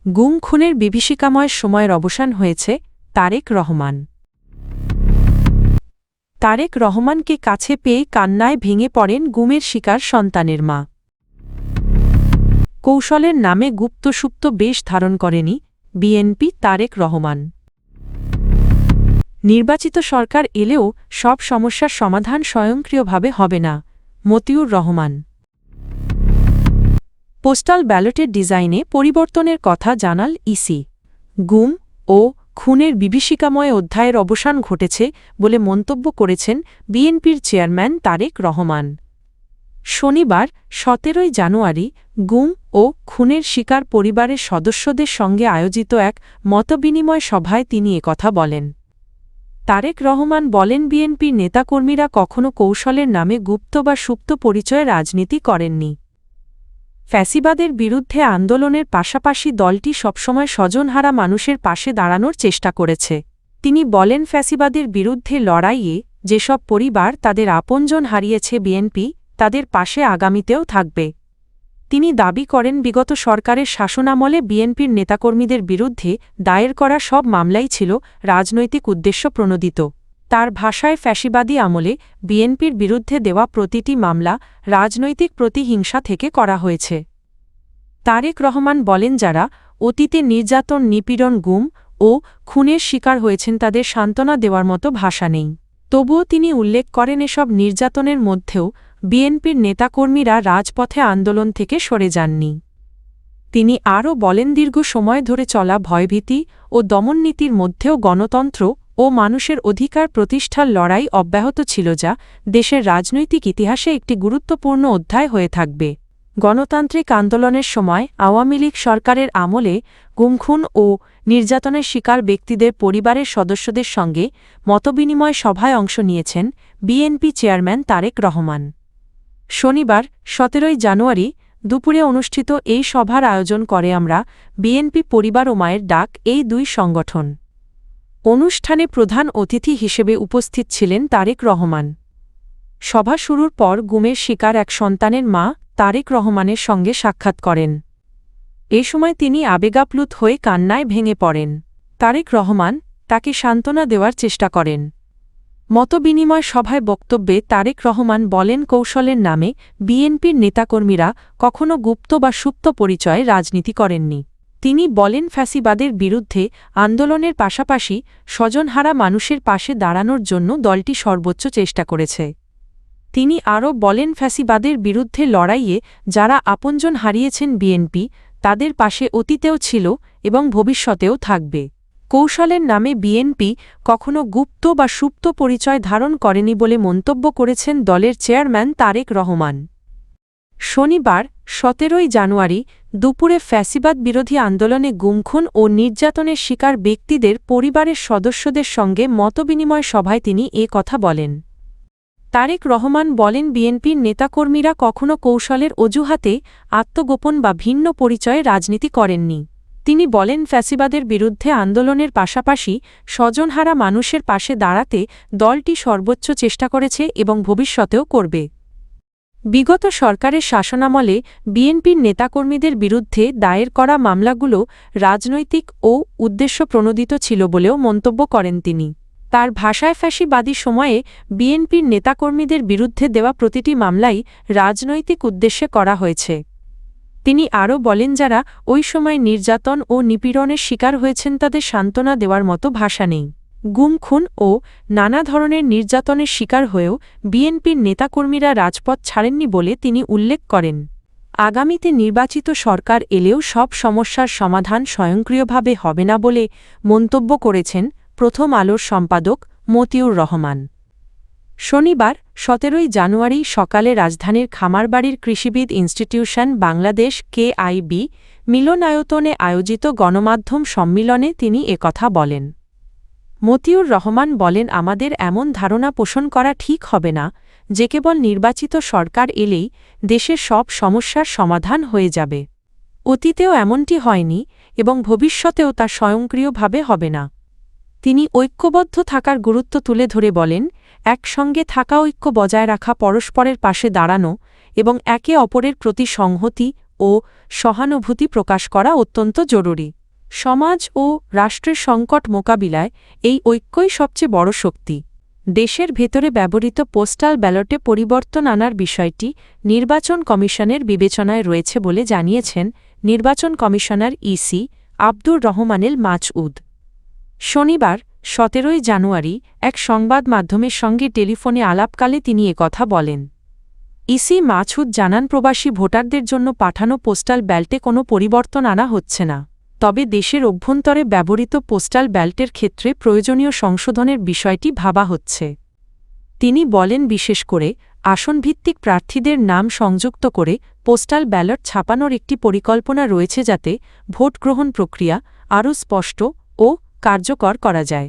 গুম খুনের বিভীষিকাময় সময়ের অবসান হয়েছে তারেক রহমান। তারেক রহমানকে কাছে পেয়ে কান্নায় ভেঙে পড়েন গুমের শিকার সন্তানের মা। কৌশলের নামে গুপ্তসুপ্ত বেশ ধারণ করেনি বিএনপি তারেক রহমান। নির্বাচিত সরকার এলেও সব সমস্যার সমাধান স্বয়ংক্রিয়ভাবে হবে না মতিউর রহমান। পোস্টাল ব্যালটের ডিজাইনে পরিবর্তনের কথা জানাল ইসি। গুম ও খুনের বিভীষিকাময় অধ্যায়ের অবসান ঘটেছে বলে মন্তব্য করেছেন বিএনপির চেয়ারম্যান তারেক রহমান। শনিবার ১৭ জানুয়ারি গুম ও খুনের শিকার পরিবারের সদস্যদের সঙ্গে আয়োজিত এক মতবিনিময় সভায় তিনি একথা বলেন। তারেক রহমান বলেন, বিএনপির নেতাকর্মীরা কখনো কৌশলের নামে গুপ্ত বা সুপ্ত পরিচয়ে রাজনীতি করেননি। ফ্যাসিবাদের বিরুদ্ধে আন্দোলনের পাশাপাশি দলটি সবসময় স্বজনহারা মানুষের পাশে দাঁড়ানোর চেষ্টা করেছে। তিনি বলেন, ফ্যাসিবাদের বিরুদ্ধে লড়াইয়ে যেসব পরিবার তাদের আপনজন হারিয়েছে বিএনপি তাদের পাশে আগামীতেও থাকবে। তিনি দাবি করেন, বিগত সরকারের শাসনামলে বিএনপির নেতাকর্মীদের বিরুদ্ধে দায়ের করা সব মামলাই ছিল রাজনৈতিক উদ্দেশ্য প্রণোদিত। তার ভাষায়, ফ্যাসিবাদী আমলে বিএনপির বিরুদ্ধে দেওয়া প্রতিটি মামলা রাজনৈতিক প্রতিহিংসা থেকে করা হয়েছে। তারেক রহমান বলেন, যারা অতীতে নির্যাতন, নিপীড়ন, গুম ও খুনের শিকার হয়েছেন তাদের সান্ত্বনা দেওয়ার মতো ভাষা নেই। তবুও তিনি উল্লেখ করেন, এসব নির্যাতনের মধ্যেও বিএনপির নেতাকর্মীরা রাজপথে আন্দোলন থেকে সরে যাননি। তিনি আরও বলেন, দীর্ঘ সময় ধরে চলা ভয়ভীতি ও দমননীতির মধ্যেও গণতন্ত্র ও মানুষের অধিকার প্রতিষ্ঠার লড়াই অব্যাহত ছিল, যা দেশের রাজনৈতিক ইতিহাসে একটি গুরুত্বপূর্ণ অধ্যায় হয়ে থাকবে। গণতান্ত্রিক আন্দোলনের সময় আওয়ামী লীগ সরকারের আমলে গুমখুন ও নির্যাতনের শিকার ব্যক্তিদের পরিবারের সদস্যদের সঙ্গে মতবিনিময় সভায় অংশ নিয়েছেন বিএনপি চেয়ারম্যান তারেক রহমান। শনিবার ১৭ জানুয়ারি দুপুরে অনুষ্ঠিত এই সভার আয়োজন করে আমরা বিএনপি পরিবার ও মায়ের ডাক এই দুই সংগঠন। অনুষ্ঠানে প্রধান অতিথি হিসেবে উপস্থিত ছিলেন তারেক রহমান। সভা শুরুর পর গুমের শিকার এক সন্তানের মা তারেক রহমানের সঙ্গে সাক্ষাৎ করেন। এ সময় তিনি আবেগাপ্লুত হয়ে কান্নায় ভেঙে পড়েন। তারেক রহমান তাকে সান্ত্বনা দেওয়ার চেষ্টা করেন। মতবিনিময় সভায় বক্তব্যে তারেক রহমান বলেন, কৌশলের নামে বিএনপির নেতাকর্মীরা কখনো গুপ্ত বা সুপ্ত পরিচয়ে রাজনীতি করেননি। তিনি বলেন, ফ্যাসিবাদের বিরুদ্ধে আন্দোলনের পাশাপাশি স্বজনহারা মানুষের পাশে দাঁড়ানোর জন্য দলটি সর্বোচ্চ চেষ্টা করেছে। তিনি আরও বলেন, ফ্যাসিবাদের বিরুদ্ধে লড়াইয়ে যারা আপনজন হারিয়েছেন বিএনপি তাদের পাশে অতীতেও ছিল এবং ভবিষ্যতেও থাকবে। কৌশলের নামে বিএনপি কখনো গুপ্ত বা সুপ্ত পরিচয় ধারণ করেনি বলে মন্তব্য করেছেন দলের চেয়ারম্যান তারেক রহমান। শনিবার ১৭ জানুয়ারি দুপুরে ফ্যাসিবাদ বিরোধী আন্দোলনে গুমখুন ও নির্যাতনের শিকার ব্যক্তিদের পরিবারের সদস্যদের সঙ্গে মতবিনিময় সভায় তিনি এ কথা বলেন। তারেক রহমান বলেন, বিএনপির নেতাকর্মীরা কখনো কৌশলের অজুহাতে আত্মগোপন বা ভিন্ন পরিচয়ে রাজনীতি করেননি। তিনি বলেন, ফ্যাসিবাদের বিরুদ্ধে আন্দোলনের পাশাপাশি স্বজনহারা মানুষের পাশে দাঁড়াতে দলটি সর্বোচ্চ চেষ্টা করেছে এবং ভবিষ্যতেও করবে। বিগত সরকারের শাসনামলে বিএনপির নেতাকর্মীদের বিরুদ্ধে দায়ের করা মামলাগুলো রাজনৈতিক ও উদ্দেশ্যপ্রণোদিত ছিল বলেও মন্তব্য করেন তিনি। তার ভাষায়, ফ্যাসিবাদী সময়ে বিএনপির নেতাকর্মীদের বিরুদ্ধে দেওয়া প্রতিটি মামলাই রাজনৈতিক উদ্দেশ্যে করা হয়েছে। তিনি আরও বলেন, যারা ওই সময় নির্যাতন ও নিপীড়নের শিকার হয়েছেন তাদের সান্ত্বনা দেওয়ার মতো ভাষা নেই। গুম, খুন ও নানা ধরনের নির্যাতনের শিকার হয়েও বিএনপির নেতাকর্মীরা রাজপথ ছাড়েননি বলে তিনি উল্লেখ করেন। আগামীতে নির্বাচিত সরকার এলেও সব সমস্যার সমাধান স্বয়ংক্রিয়ভাবে হবে না বলে মন্তব্য করেছেন প্রথম আলোর সম্পাদক মতিউর রহমান। শনিবার ১৭ জানুয়ারি সকালে রাজধানীর খামারবাড়ির কৃষিবিদ ইনস্টিটিউশন বাংলাদেশ কেআইবি মিলনায়তনে আয়োজিত গণমাধ্যম সম্মিলনে তিনি একথা বলেন। মতিউর রহমান বলেন, আমাদের এমন ধারণা পোষণ করা ঠিক হবে না যে কেবল নির্বাচিত সরকার এলেই দেশের সব সমস্যার সমাধান হয়ে যাবে। অতীতেও এমনটি হয়নি এবং ভবিষ্যতেও তা স্বয়ংক্রিয়ভাবে হবে না। তিনি ঐক্যবদ্ধ থাকার গুরুত্ব তুলে ধরে বলেন, একসঙ্গে থাকা, ঐক্য বজায় রাখা, পরস্পরের পাশে দাঁড়ানো এবং একে অপরের প্রতি সংহতি ও ও সহানুভূতি প্রকাশ করা অত্যন্ত জরুরি। সমাজ ও রাষ্ট্রের সংকট মোকাবিলায় এই ঐক্যই সবচেয়ে বড় শক্তি। দেশের ভেতরে ব্যবহৃত পোস্টাল ব্যালটে পরিবর্তন আনার বিষয়টি নির্বাচন কমিশনের বিবেচনায় রয়েছে বলে জানিয়েছেন নির্বাচন কমিশনার ইসি আব্দুর রহমানেল মাচউদ। শনিবার ১৭ জানুয়ারি এক সংবাদ মাধ্যমের সঙ্গে টেলিফোনে আলাপকালে তিনি একথা বলেন। ইসি মাচউদ জানান, প্রবাসী ভোটারদের জন্য পাঠানো পোস্টাল ব্যালটে কোনো পরিবর্তন আনা হচ্ছে না। তবে দেশের অভ্যন্তরে ব্যবহৃত পোস্টাল ব্যালটের ক্ষেত্রে প্রয়োজনীয় সংশোধনের বিষয়টি ভাবা হচ্ছে। তিনি বলেন, বিশেষ করে আসনভিত্তিক প্রার্থীদের নাম সংযুক্ত করে পোস্টাল ব্যালট ছাপানোর একটি পরিকল্পনা রয়েছে, যাতে ভোট গ্রহণ প্রক্রিয়া আরও স্পষ্ট ও কার্যকর করা যায়।